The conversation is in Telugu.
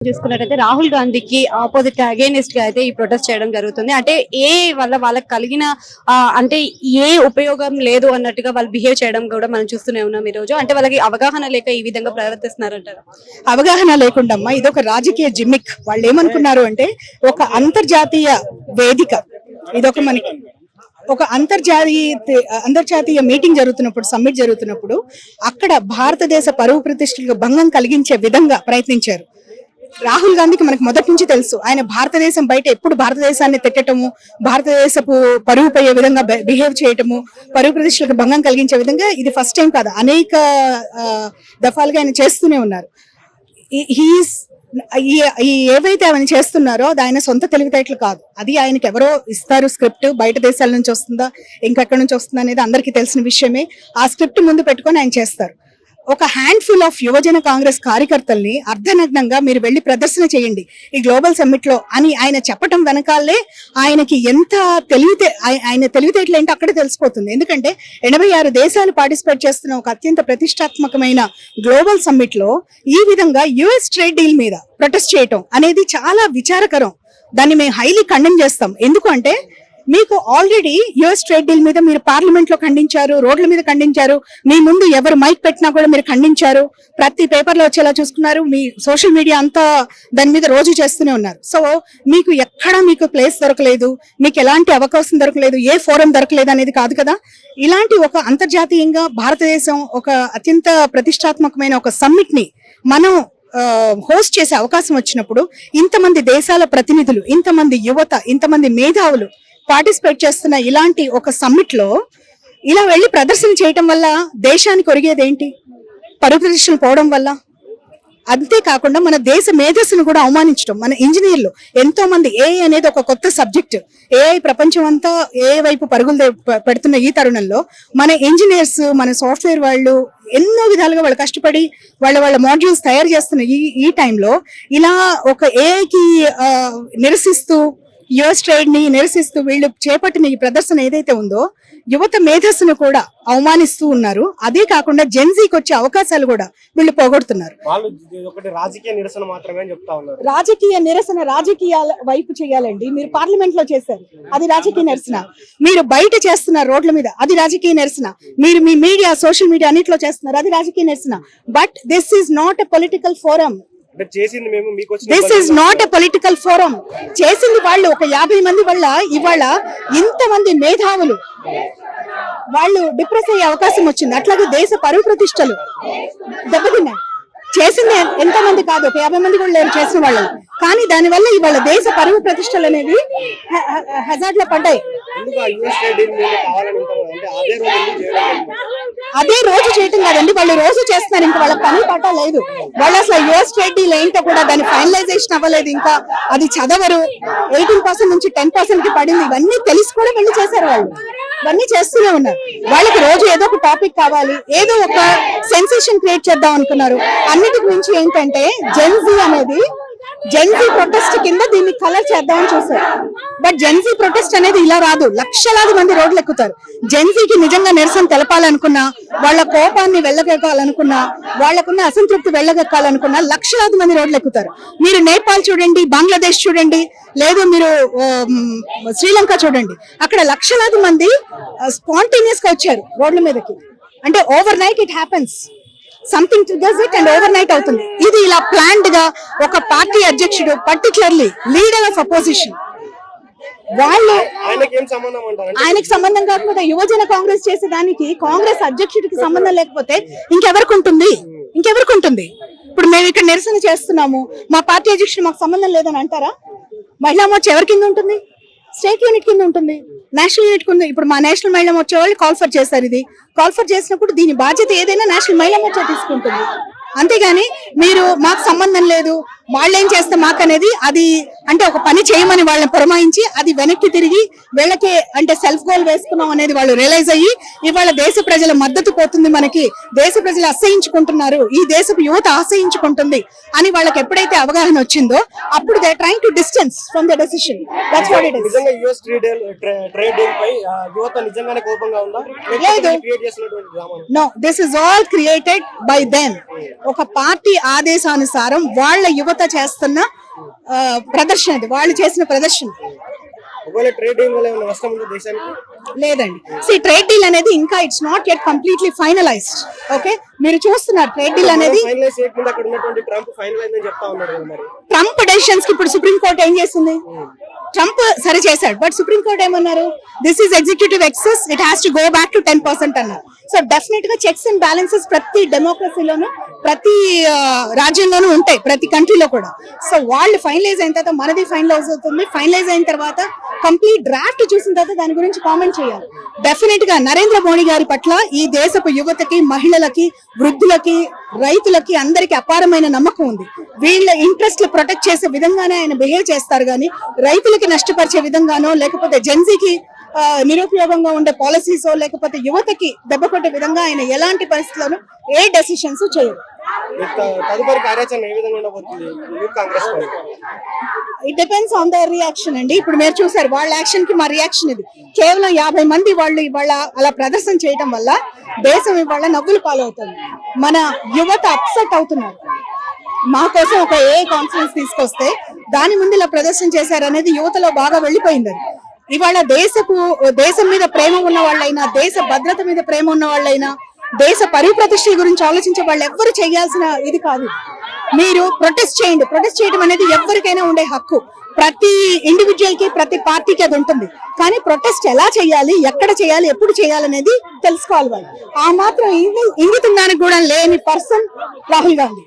చూసుకున్నట్టయితే రాహుల్ గాంధీకి ఆపోజిట్ గా అగైనిస్ట్ గా అయితే ఈ ప్రొటెస్ట్ చేయడం జరుగుతుంది. అంటే ఏ వల్ల వాళ్ళకి కలిగిన అంటే ఏ ఉపయోగం లేదు అన్నట్టుగా వాళ్ళు బిహేవ్ చేయడం కూడా మనం చూస్తూనే ఉన్నాం ఈ రోజు. అంటే వాళ్ళకి అవగాహన లేక ఈ విధంగా ప్రవర్తిస్తున్నారంటారు. అవగాహన లేకుండా అమ్మా ఇదొక రాజకీయ జిమ్మిక్. వాళ్ళు ఏమనుకున్నారు అంటే ఒక అంతర్జాతీయ వేదిక, ఇదొక మనకి ఒక అంతర్జాతీయ మీటింగ్ జరుగుతున్నప్పుడు, సమ్మిట్ జరుగుతున్నప్పుడు అక్కడ భారతదేశ పరువు ప్రతిష్టలకు భంగం కలిగించే విధంగా ప్రయత్నించారు. రాహుల్ గాంధీకి మనకు మొదటి నుంచి తెలుసు, ఆయన భారతదేశం బయట ఎప్పుడు భారతదేశాన్ని తిట్టటము, భారతదేశపు పరువు పోయే విధంగా బిహేవ్ చేయటము, పరువు ప్రతిష్టలకు భంగం కలిగించే విధంగా ఇది ఫస్ట్ టైం కాదు, అనేక దఫాలుగా ఆయన చేస్తూనే ఉన్నారు. ఏవైతే ఆయన చేస్తున్నారో అది ఆయన సొంత తెలివితేటలు కాదు, అది ఆయనకి ఎవరో ఇస్తారు స్క్రిప్ట్, బయట దేశాల నుంచి వస్తుందా ఇంకెక్కడి నుంచి వస్తుందా అనేది అందరికీ తెలిసిన విషయమే. ఆ స్క్రిప్ట్ ముందు పెట్టుకొని ఆయన చేస్తారు. ఒక హ్యాండ్ఫుల్ ఆఫ్ యువజన కాంగ్రెస్ కార్యకర్తల్ని అర్ధనగ్నంగా మీరు వెళ్లి ప్రదర్శన చేయండి ఈ గ్లోబల్ సమ్మిట్ లో అని ఆయన చెప్పటం వెనకాలే ఆయనకి ఎంత ఆయన తెలివితేటలు ఏంటో అక్కడే తెలిసిపోతుంది. ఎందుకంటే 86 దేశాలు పార్టిసిపేట్ చేస్తున్న ఒక అత్యంత ప్రతిష్టాత్మకమైన గ్లోబల్ సమ్మిట్ లో ఈ విధంగా యుఎస్ ట్రేడ్ డీల్ మీద ప్రొటెస్ట్ చేయటం అనేది చాలా విచారకరం. దాన్ని మేము హైలీ కండెమ్ చేస్తాం. ఎందుకంటే మీకు ఆల్రెడీ యుఎస్ ట్రేడ్ డీల్ మీద మీరు పార్లమెంట్ లో ఖండించారు, రోడ్ల మీద ఖండించారు, మీ ముందు ఎవరు మైక్ పెట్టినా కూడా మీరు ఖండించారు, ప్రతి పేపర్ లో వచ్చేలా చూసుకున్నారు, మీ సోషల్ మీడియా అంతా దాని మీద రోజు చేస్తూనే ఉన్నారు. సో మీకు ఎక్కడ మీకు ప్లేస్ దొరకలేదు, మీకు ఎలాంటి అవకాశం దొరకలేదు, ఏ ఫోరం దొరకలేదు అనేది కాదు కదా. ఇలాంటి ఒక అంతర్జాతీయంగా భారతదేశం ఒక అత్యంత ప్రతిష్టాత్మకమైన ఒక సమ్మిట్ ని మనం హోస్ట్ చేసే అవకాశం వచ్చినప్పుడు ఇంతమంది దేశాల ప్రతినిధులు, ఇంతమంది యువత, ఇంతమంది మేధావులు పార్టిసిపేట్ చేస్తున్న ఇలాంటి ఒక సమ్మిట్ లో ఇలా వెళ్లి ప్రదర్శన చేయటం వల్ల దేశానికి ఒరిగేది ఏంటి? పరువు ప్రతిష్టలు పోవడం వల్ల. అంతేకాకుండా మన దేశ మేధస్సును కూడా అవమానించడం. మన ఇంజనీర్లు ఎంతో మంది, ఏఐ అనేది ఒక కొత్త సబ్జెక్ట్, ఏఐ ప్రపంచం అంతా ఏఐ వైపు పరుగులు పెడుతున్న ఈ తరుణంలో మన ఇంజనీర్స్, మన సాఫ్ట్వేర్ వాళ్ళు ఎన్నో విధాలుగా వాళ్ళు కష్టపడి వాళ్ళ మాడ్యూల్స్ తయారు చేస్తున్న ఈ టైంలో ఇలా ఒక ఏఐకి నిరసిస్తూ, యుఎస్ ట్రేడ్ ని నిరసిస్తూ వీళ్ళు చేపట్టిన ఈ ప్రదర్శన ఏదైతే ఉందో యువత మేధస్సును కూడా అవమానిస్తూ ఉన్నారు. అదే కాకుండా జెన్జీకి వచ్చే అవకాశాలు కూడా వీళ్ళు పోగొడుతున్నారు. రాజకీయ నిరసన మాత్రమే చెప్తా ఉన్నారు. రాజకీయ నిరసన రాజకీయాల వైపు చేయాలండి. మీరు పార్లమెంట్ లో చేశారు, అది రాజకీయ నిరసన. మీరు బయట చేస్తున్నారు రోడ్ల మీద, అది రాజకీయ నిరసన. మీరు మీ మీడియా, సోషల్ మీడియా అన్నిట్లో చేస్తున్నారు, అది రాజకీయ నిరసన. But this is not a political forum. This is not a political forum. చేసింది వాళ్ళు ఒక 50 మంది వల్ల ఇవాళ ఇంతమంది మేధావులు వాళ్ళు డిప్రెస్ అయ్యే అవకాశం వచ్చింది. అట్లాగే దేశ పరువు ప్రతిష్టలు దెబ్బతిన్నాయి. చేసింది ఎంతమంది కాదు, ఒక 50 మంది కూడా లేరు చేసిన వాళ్ళు. కానీ దానివల్ల ఇవాళ దేశ పరువు ప్రతిష్టలు అనేవి హజార్డ్ లో పడ్డాయి. అదే రోజు చేయటం కాదండి, వాళ్ళు రోజు చేస్తున్నారు. ఇంకా వాళ్ళ పని పట్ట లేదు. వాళ్ళు అసలు యుఎస్ ట్రేడ్ డీల్ ఏంటో కూడా దాని ఫైనలైజేషన్ అవ్వలేదు, ఇంకా అది చదవరు. 18% నుంచి 10% కి పడింది. ఇవన్నీ తెలిసి కూడా వెళ్ళి చేశారు వాళ్ళు. ఇవన్నీ చేస్తూనే ఉన్నారు. వాళ్ళకి రోజు ఏదో ఒక టాపిక్ కావాలి, ఏదో ఒక సెన్సేషన్ క్రియేట్ చేద్దాం అనుకున్నారు. అన్నిటికి మించి ఏంటంటే జెన్జీ ప్రొటెస్ట్ కింద దీన్ని కలర్ చేద్దామని చూసారు. బట్ జెన్జీ ప్రొటెస్ట్ అనేది ఇలా రాదు. లక్షలాది మంది రోడ్లు ఎక్కుతారు. జెన్జీకి నిజంగా నిరసన తెలపాలనుకున్నా, వాళ్ళ కోపాన్ని వెళ్ళగెక్కాలనుకున్నా, వాళ్ళకున్న అసంతృప్తి వెళ్ళగెక్కాలనుకున్నా లక్షలాది మంది రోడ్లు ఎక్కుతారు. మీరు నేపాల్ చూడండి, బంగ్లాదేశ్ చూడండి, లేదు మీరు శ్రీలంక చూడంండి, అక్కడ లక్షలాది మంది స్పాంటేనియస్ గా వచ్చారు రోడ్ల మీదకి. అంటే over night it happens, something triggers it and over night అవుతుంది. ఇది ఇలా ప్లాన్డ్ గా ఒక పార్టీ అధ్యక్షుడు, పర్టికులర్లీ లీడర్ ఆఫ్ అపోజిషన్, వాళ్ళు ఆయనకి సంబంధం కాకపోతే యువజన కాంగ్రెస్ చేసేదానికి కాంగ్రెస్ అధ్యక్షుడికి సంబంధం లేకపోతే ఇంకెవరికి ఉంటుంది? ఇప్పుడు మేము ఇక్కడ నిరసన చేస్తున్నాము, మా పార్టీ అధ్యక్షుడు మాకు సంబంధం లేదని అంటారా? మహిళా మోర్చా ఎవరి కింద ఉంటుంది? స్టేట్ యూనిట్ కింద ఉంటుంది, నేషనల్ యూనిట్ కింద. ఇప్పుడు మా నేషనల్ మహిళా మోర్చా వాళ్ళు కాల్ఫర్ చేశారు. ఇది కాల్ఫర్ చేసినప్పుడు దీని బాధ్యత ఏదైనా నేషనల్ మహిళా మోర్చా తీసుకుంటుంది. అంతేగాని మీరు మాకు సంబంధం లేదు, వాళ్ళేం చేస్తే మాకు అనేది, అది అంటే ఒక పని చేయమని వాళ్ళని పురమాయించి అది వెనక్కి తిరిగి వీళ్ళకే అంటే సెల్ఫ్ గోల్ వేసుకున్నాం అనేది వాళ్ళు రియలైజ్ అయ్యి ఇవాళ దేశ ప్రజల మద్దతు పోతుంది, మనకి దేశ ప్రజలు అసహించుకుంటున్నారు, ఈ దేశపు యువత అసహించుకుంటుంది అని వాళ్ళకి ఎప్పుడైతే అవగాహన వచ్చిందో అప్పుడు they trying to distance from the decision. That's what it is. నిజంగా యుఎస్ ట్రేడ్ డీల్ పై యువత నిజంగానే కోపంగా ఉందా? లేదు, no, this is all created by them. ఒక పార్టీ ఆదేశానుసారం వాళ్ళ యువత యువత చేస్తున్న ప్రదర్శన, ఇది వాళ్ళు చేసిన ప్రదర్శన. ఒకవేళ ట్రేడ్ డీల్ వల్ల ఏమైనా నష్టం ఉందో దేశానికి? లేదండి. ట్రేడ్ డీల్ అనేది ఇంకా it's not yet completely finalised. Okay, మీరు చూస్తున్నారు ట్రేడ్ డీల్ అనేది ఫైనలైజ్ చేయకుండా అక్కడ ఉన్నటువంటి ట్రంప్ ఫైనల్ అయిందని చెప్తా ఉన్నారు కదా మరి. ట్రంప్ డెసిషన్స్ కి ఇప్పుడు సుప్రీం కోర్ట్ ఏం చేస్తుంది? ట్రంప్ సరి చేశాడు, బట్ సుప్రీం కోర్ట్ ఏమన్నారు? This is executive excess, it has to go back to 10% అన్నారు. సో డెఫినెట్ గా చెక్స్ అండ్ బ్యాలెన్సెస్ ప్రతి డెమోక్రసీలోను ప్రతి రాజ్యంలోనూ ఉంటాయి, ప్రతి కంట్రీలో కూడా. సో వాళ్ళు ఫైనలైజ్ అయిన తర్వాత మనది ఫైనలైజ్ అవుతుంది. ఫైనలైజ్ అయిన తర్వాత కంప్లీట్ డ్రాఫ్ట్ చూసిన తర్వాత దాని గురించి కామెంట్ చేయాలి. డెఫినెట్ గా నరేంద్ర మోడీ గారి పట్ల ఈ దేశపు యువతకి, మహిళలకి, వృద్ధులకి, రైతులకి అందరికి అపారమైన నమ్మకం ఉంది. వీళ్ళ ఇంట్రెస్ట్ ప్రొటెక్ట్ చేసే విధంగానే ఆయన బిహేవ్ చేస్తారు కానీ రైతులకి నష్టపరిచే విధంగానో, లేకపోతే జెన్జీకి నిరుపయోగంగా ఉండే పాలసీస్, లేకపోతే యువతకి దెబ్బ కొట్టే విధంగా ఆయన ఎలాంటి పరిస్థితుల్లోనూ ఏ డెసిషన్స్ చేయరు. తదుపరి కార్యాచరణ ఏ విధంగా ఉండబోతుంది youth Congress party? It depends on their reaction అండి. ఇప్పుడు మీరు చూసారు వాళ్ళ యాక్షన్ కి మా రియాక్షన్ ఇది. కేవలం 50 మంది వాళ్ళు ఇవాళ అలా ప్రదర్శన చేయడం వల్ల దేశం ఇవాళ నవ్వులు పాలవుతుంది. మన యువత అప్సెట్ అవుతున్నారు. మా కోసం ఒక కాన్ఫరెన్స్ తీసుకొస్తే దాని ముందు ఇలా ప్రదర్శన చేశారనేది యువతలో బాగా వెళ్ళిపోయింది. ఇవాళ దేశం మీద ప్రేమ ఉన్న వాళ్ళైనా, దేశ భద్రత మీద ప్రేమ ఉన్న వాళ్ళైనా, దేశ పరిప్రతిష్టల గురించి ఆలోచించే వాళ్ళు ఎవ్వరు చేయాల్సిన ఇది కాదు. మీరు ప్రొటెస్ట్ చేయండి. ప్రొటెస్ట్ చేయడం అనేది ఎవరికైనా ఉండే హక్కు. ప్రతి ఇండివిజువల్ కి, ప్రతి పార్టీకి అది ఉంటుంది. కానీ ప్రొటెస్ట్ ఎలా చేయాలి, ఎక్కడ చేయాలి, ఎప్పుడు చేయాలనేది తెలుసుకోవాలి వాళ్ళు. ఆ మాత్రం ఇంగితం కూడా లేని పర్సన్ రాహుల్ గాంధీ.